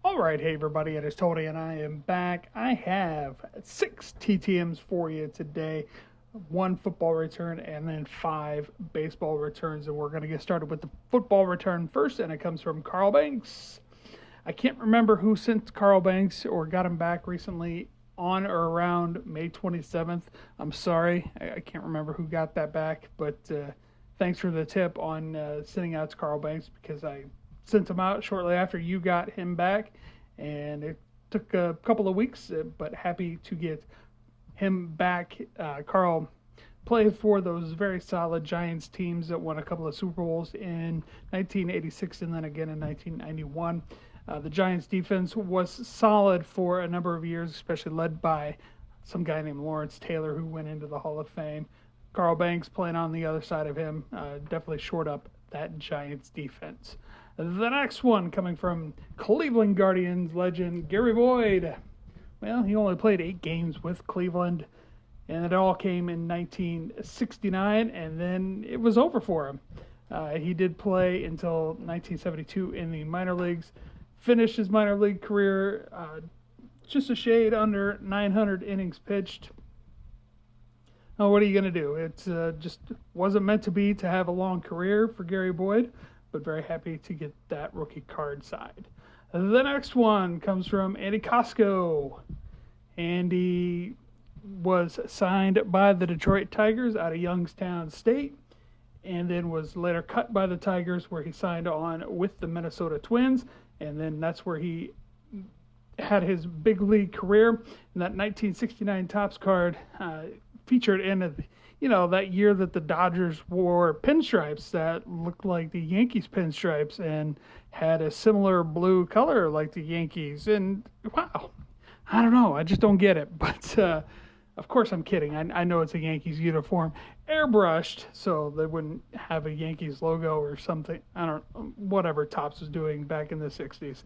All right, hey everybody, it is Tony and I am back. I have 6 TTMs for you today, 1 football return and then 5 baseball returns. And we're going to get started with the football return first, and it comes from Carl Banks. I can't remember who sent Carl Banks or got him back recently on or around May 27th. I'm sorry, I can't remember who got that back, but thanks for the tip on sending out to Carl Banks, because I sent him out shortly after you got him back, and it took a couple of weeks, but happy to get him back. Carl played for those very solid Giants teams that won a couple of Super Bowls in 1986 and then again in 1991. The Giants defense was solid for a number of years, especially led by some guy named Lawrence Taylor, who went into the Hall of Fame. Carl Banks playing on the other side of him definitely shored up that Giants defense. The next one coming from Cleveland Guardians legend Gary Boyd. Well, he only played 8 games with Cleveland, and it all came in 1969, and then it was over for him. He did play until 1972 in the minor leagues, finished his minor league career just a shade under 900 innings pitched. Oh, what are you going to do? It just wasn't meant to be to have a long career for Gary Boyd, but very happy to get that rookie card side. The next one comes from Andy Kosco. Andy was signed by the Detroit Tigers out of Youngstown State, and then was later cut by the Tigers, where he signed on with the Minnesota Twins, and then that's where he had his big league career. And that 1969 Topps card featured in that year that the Dodgers wore pinstripes that looked like the Yankees pinstripes and had a similar blue color like the Yankees. And wow, I don't know, I just don't get it. But of course I'm kidding. I know it's a Yankees uniform, airbrushed, so they wouldn't have a Yankees logo or something. I don't know, whatever Topps was doing back in the 60s.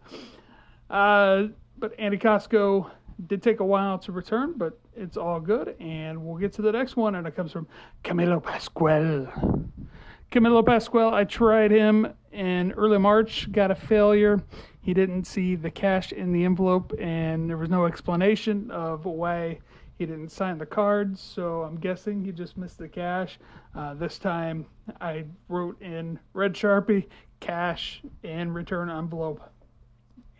But Andy Kosco did take a while to return, but it's all good. And we'll get to the next one, and it comes from Camilo Pascual. Camilo Pascual, I tried him in early March, got a failure. He didn't see the cash in the envelope, and there was no explanation of why he didn't sign the cards, so I'm guessing he just missed the cash. This time I wrote in red Sharpie, cash and return envelope,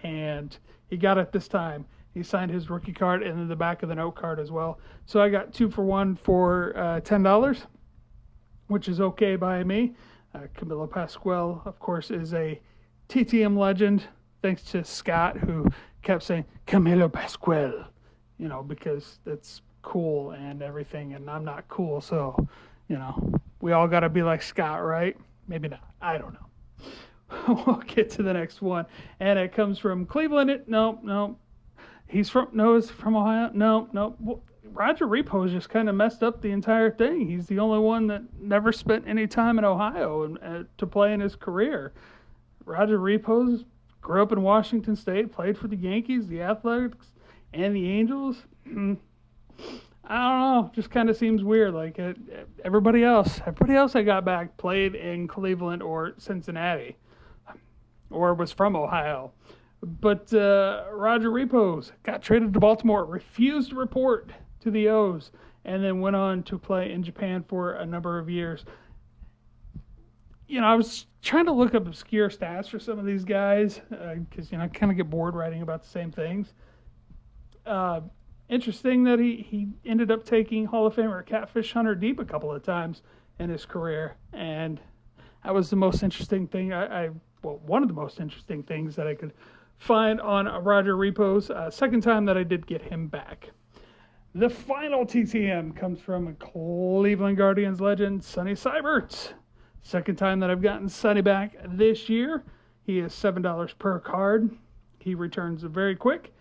and he got it this time. He signed his rookie card and then the back of the note card as well. So I got 2 for 1 for $10, which is okay by me. Camilo Pascual, of course, is a TTM legend, thanks to Scott, who kept saying Camilo Pascual, because that's cool and everything, and I'm not cool, so, we all got to be like Scott, right? Maybe not. I don't know. We'll get to the next one, and it comes from Cleveland. No. It's from Ohio. No. Well, Roger Repoz just kind of messed up the entire thing. He's the only one that never spent any time in Ohio to play in his career. Roger Repoz grew up in Washington State, played for the Yankees, the Athletics, and the Angels. I don't know. Just kind of seems weird. Like everybody else I got back played in Cleveland or Cincinnati, or was from Ohio. But Roger Repoz got traded to Baltimore, refused to report to the O's, and then went on to play in Japan for a number of years. I was trying to look up obscure stats for some of these guys because, I kind of get bored writing about the same things. Interesting that he ended up taking Hall of Famer Catfish Hunter deep a couple of times in his career, and that was the most interesting thing. One of the most interesting things that I could find on Roger Repoz. Second time that I did get him back. The final TTM comes from Cleveland Guardians legend Sonny Siebert. Second time that I've gotten Sonny back this year. He is $7 per card. He returns very quick,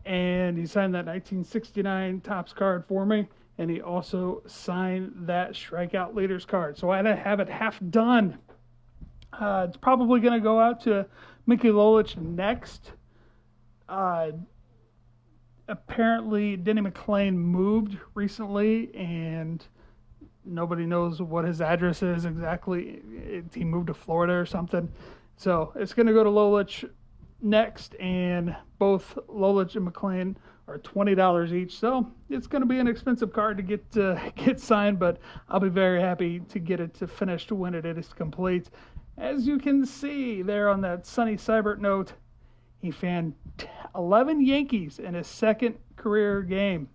and he signed that 1969 Topps card for me, and he also signed that Strikeout Leaders card. So I had to have it half done. It's probably going to go out to Mickey Lolich next. Apparently, Denny McClain moved recently, and nobody knows what his address is exactly. He moved to Florida or something. So it's going to go to Lolich next, and both Lolich and McLean are $20 each. So it's going to be an expensive card to get signed, but I'll be very happy to get it to finished when it is complete. As you can see there on that Sonny Siebert note, he fanned 11 Yankees in his second career game.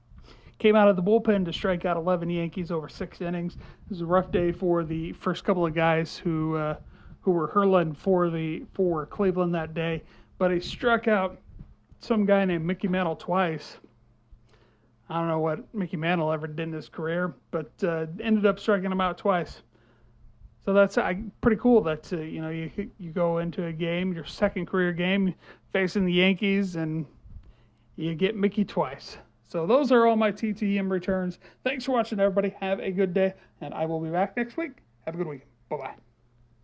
Came out of the bullpen to strike out 11 Yankees over 6 innings. It was a rough day for the first couple of guys who were hurling for Cleveland that day. But he struck out some guy named Mickey Mantle twice. I don't know what Mickey Mantle ever did in his career, but ended up striking him out twice. So that's pretty cool that you go into a game, your second career game, facing the Yankees, and you get Mickey twice. So those are all my TTM returns. Thanks for watching, everybody. Have a good day, and I will be back next week. Have a good week. Bye-bye.